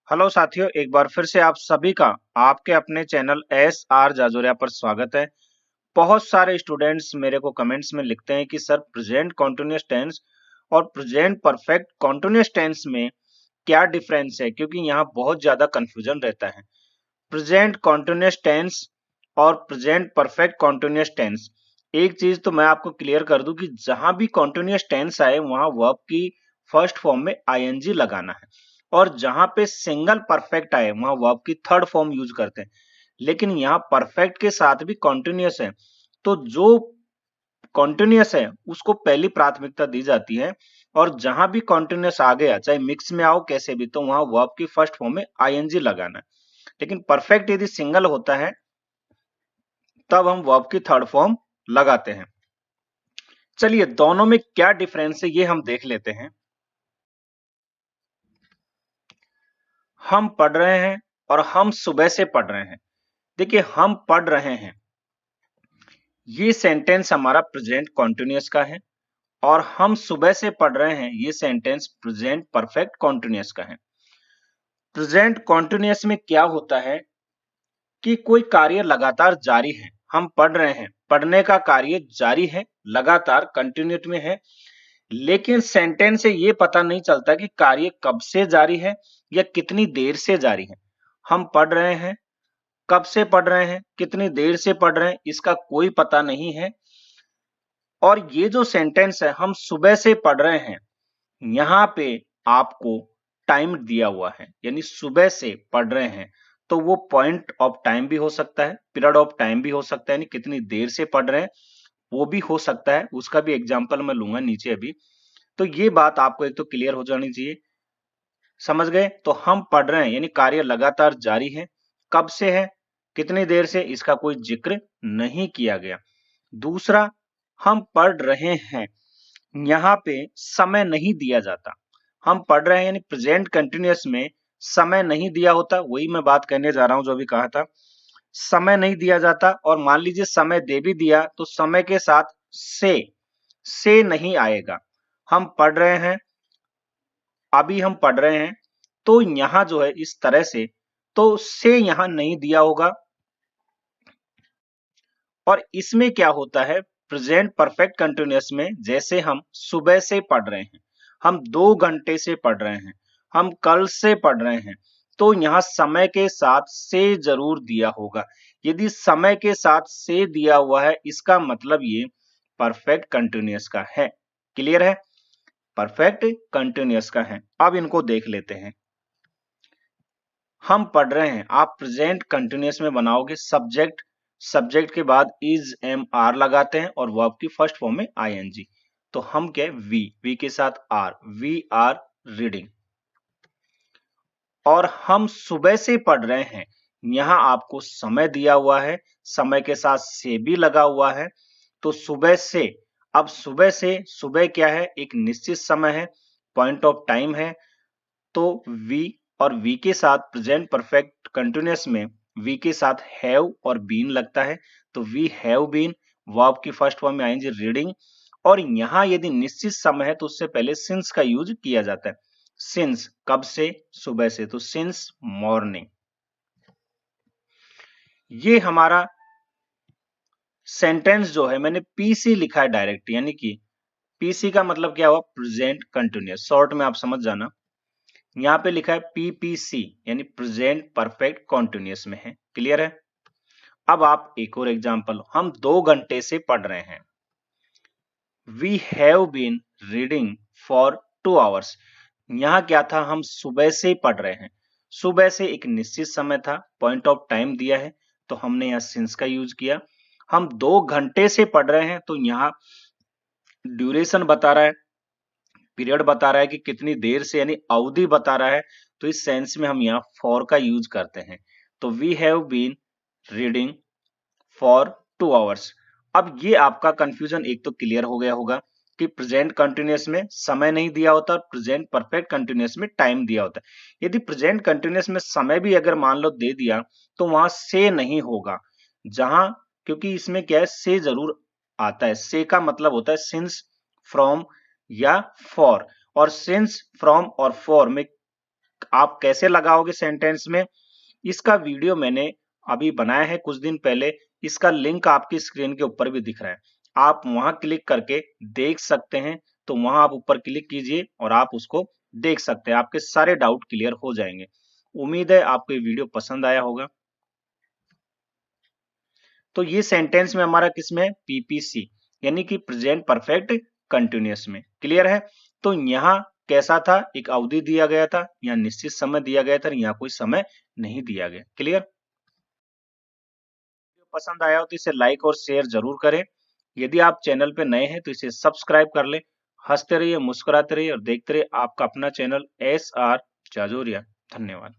Hello साथियों, एक बार फिर से आप सभी का आपके अपने चैनल एस आर जाजोरिया पर स्वागत है। बहुत सारे स्टूडेंट्स मेरे को कमेंट्स में लिखते हैं कि सर प्रेजेंट कॉन्टिन्यूअस टेंस और प्रेजेंट परफेक्ट कॉन्टिन्यूअस टेंस में क्या डिफरेंस है, क्योंकि यहाँ बहुत ज्यादा कंफ्यूजन रहता है। प्रेजेंट कॉन्टिन्यूअस टेंस और प्रेजेंट परफेक्ट कॉन्टिन्यूअस टेंस, एक चीज तो मैं आपको क्लियर कर दूं कि जहां भी कॉन्टिन्यूअस टेंस आए वहां वर्ब की फर्स्ट फॉर्म में आईएनजी लगाना है, और जहां पे सिंगल परफेक्ट आए वहां वर्ब की थर्ड फॉर्म यूज करते हैं। लेकिन यहाँ परफेक्ट के साथ भी कॉन्टिन्यूअस है, तो जो कॉन्टिन्यूअस है उसको पहली प्राथमिकता दी जाती है, और जहां भी कॉन्टिन्यूअस आ गया, चाहे मिक्स में आओ कैसे भी, तो वहां वर्ब की फर्स्ट फॉर्म में आईएनजी लगाना है। लेकिन परफेक्ट यदि सिंगल होता है तब हम वर्ब की थर्ड फॉर्म लगाते हैं। चलिए, दोनों में क्या डिफरेंस है ये हम देख लेते हैं। हम पढ़ रहे हैं और हम सुबह से पढ़ रहे हैं। देखिए, हम पढ़ रहे हैं, ये सेंटेंस हमारा प्रेजेंट कॉन्टिन्यूअस का है, और हम सुबह से पढ़ रहे हैं, ये सेंटेंस प्रेजेंट परफेक्ट कॉन्टिन्यूअस का है। प्रेजेंट कॉन्टिन्यूअस में क्या होता है कि कोई कार्य लगातार जारी है। हम पढ़ रहे हैं, पढ़ने का कार्य जारी है, लगातार कंटिन्यूटी में है, लेकिन सेंटेंस से ये पता नहीं चलता कि कार्य कब से जारी है या कितनी देर से जारी है। हम पढ़ रहे हैं, कब से पढ़ रहे हैं, कितनी देर से पढ़ रहे हैं, इसका कोई पता नहीं है। और ये जो सेंटेंस है, हम सुबह से पढ़ रहे हैं, यहाँ पे आपको टाइम दिया हुआ है, यानी सुबह से पढ़ रहे हैं, तो वो पॉइंट ऑफ टाइम भी हो सकता है, पीरियड ऑफ टाइम भी हो सकता है, यानी कितनी देर से पढ़ रहे हैं वो भी हो सकता है। उसका भी एग्जाम्पल मैं लूंगा नीचे अभी। तो ये बात आपको एक तो क्लियर हो जानी चाहिए। समझ गए? तो हम पढ़ रहे हैं यानी कार्य लगातार जारी है, कब से है, कितनी देर से, इसका कोई जिक्र नहीं किया गया। दूसरा, हम पढ़ रहे हैं, यहाँ पे समय नहीं दिया जाता। हम पढ़ रहे हैं यानी प्रेजेंट कंटिन्यूअस में समय नहीं दिया होता, वही मैं बात करने जा रहा हूं जो अभी कहा था। समय नहीं दिया जाता, और मान लीजिए समय दे भी दिया तो समय के साथ से नहीं आएगा। हम पढ़ रहे हैं, अभी हम पढ़ रहे हैं, तो यहां जो है इस तरह से, तो से यहां नहीं दिया होगा। और इसमें क्या होता है, प्रेजेंट परफेक्ट कंटिन्यूअस में, जैसे हम सुबह से पढ़ रहे हैं, हम 2 घंटे से पढ़ रहे हैं, हम कल से पढ़ रहे हैं, तो यहाँ समय के साथ से जरूर दिया होगा। यदि समय के साथ से दिया हुआ है, इसका मतलब ये परफेक्ट कंटिन्यूअस का है। क्लियर है? परफेक्ट कंटिन्यूअस का है। अब इनको देख लेते हैं। हम पढ़ रहे हैं, आप प्रेजेंट कंटिन्यूअस में बनाओगे सब्जेक्ट, सब्जेक्ट के बाद इज एम आर लगाते हैं, और वर्ब की फर्स्ट फॉर्म में आईएनजी। तो हम क्या है, वी के साथ आर, वी आर रीडिंग। और हम सुबह से पढ़ रहे हैं, यहां आपको समय दिया हुआ है, समय के साथ से भी लगा हुआ है, तो सुबह से। अब सुबह से, सुबह क्या है, एक निश्चित समय है, पॉइंट ऑफ टाइम है, तो वी, और वी के साथ प्रेजेंट परफेक्ट कंटिन्यूअस में वी के साथ हैव और बीन लगता है, तो वी हैव बीन, वर्ब की फर्स्ट फॉर्म में आएंगे रीडिंग। और यहां यदि निश्चित समय है तो उससे पहले सिंस का यूज किया जाता है। सिंस कब से, सुबह से, तो सिंस मॉर्निंग। ये हमारा सेंटेंस जो है, मैंने पीसी लिखा है डायरेक्ट, यानी कि पीसी का मतलब क्या हुआ, प्रेजेंट कंटिन्यूअस, शॉर्ट में आप समझ जाना। यहाँ पे लिखा है पीपीसी, यानी प्रेजेंट परफेक्ट कॉन्टिन्यूअस में है। क्लियर है? अब आप एक और एग्जांपल, हम 2 घंटे से पढ़ रहे हैं, we have been reading for 2 hours. यहाँ क्या था, हम सुबह से पढ़ रहे हैं, सुबह से एक निश्चित समय था, पॉइंट ऑफ टाइम दिया है, तो हमने यहाँ सिंस का यूज किया। हम 2 घंटे से पढ़ रहे हैं, तो यहाँ ड्यूरेशन बता रहा है, पीरियड बता रहा है कि कितनी देर से, यानी अवधि बता रहा है, तो इस सेंस में हम यहाँ फॉर का यूज करते हैं। तो we have been reading for 2 hours. अब ये आपका कंफ्यूजन एक तो क्लियर हो गया होगा कि प्रेजेंट कंटिन्यूअस में समय नहीं दिया होता और प्रेजेंट परफेक्ट कंटिन्यूअस में टाइम दिया होता है। यदि प्रेजेंट कंटिन्यूअस में समय भी अगर मान लो दे दिया, तो वहां से नहीं होगा, जहां, क्योंकि इसमें क्या है, से जरूर आता है। से का मतलब होता है सिंस, फ्रॉम या फॉर, और सिंस, फ्रॉम और फॉर में आप कैसे लगाओगे सेंटेंस में, इसका वीडियो मैंने अभी बनाया है कुछ दिन पहले। इसका लिंक आपकी स्क्रीन के ऊपर भी दिख रहा है, आप वहां क्लिक करके देख सकते हैं। तो वहां आप ऊपर क्लिक कीजिए और आप उसको देख सकते हैं, आपके सारे डाउट क्लियर हो जाएंगे। उम्मीद है आपको ये वीडियो पसंद आया होगा। तो ये सेंटेंस में हमारा किसमें है, पीपीसी, यानी कि प्रेजेंट परफेक्ट कंटिन्यूअस में। क्लियर है। तो यहाँ कैसा था, एक अवधि दिया गया था, यहाँ निश्चित समय दिया गया था, यहाँ कोई समय नहीं दिया गया। क्लियर। पसंद आया हो तो इसे लाइक और शेयर जरूर करें। यदि आप चैनल पे नए हैं तो इसे सब्सक्राइब कर लें। हंसते रहिए, मुस्कुराते रहिए और देखते रहिए आपका अपना चैनल SR जाजोरिया। धन्यवाद।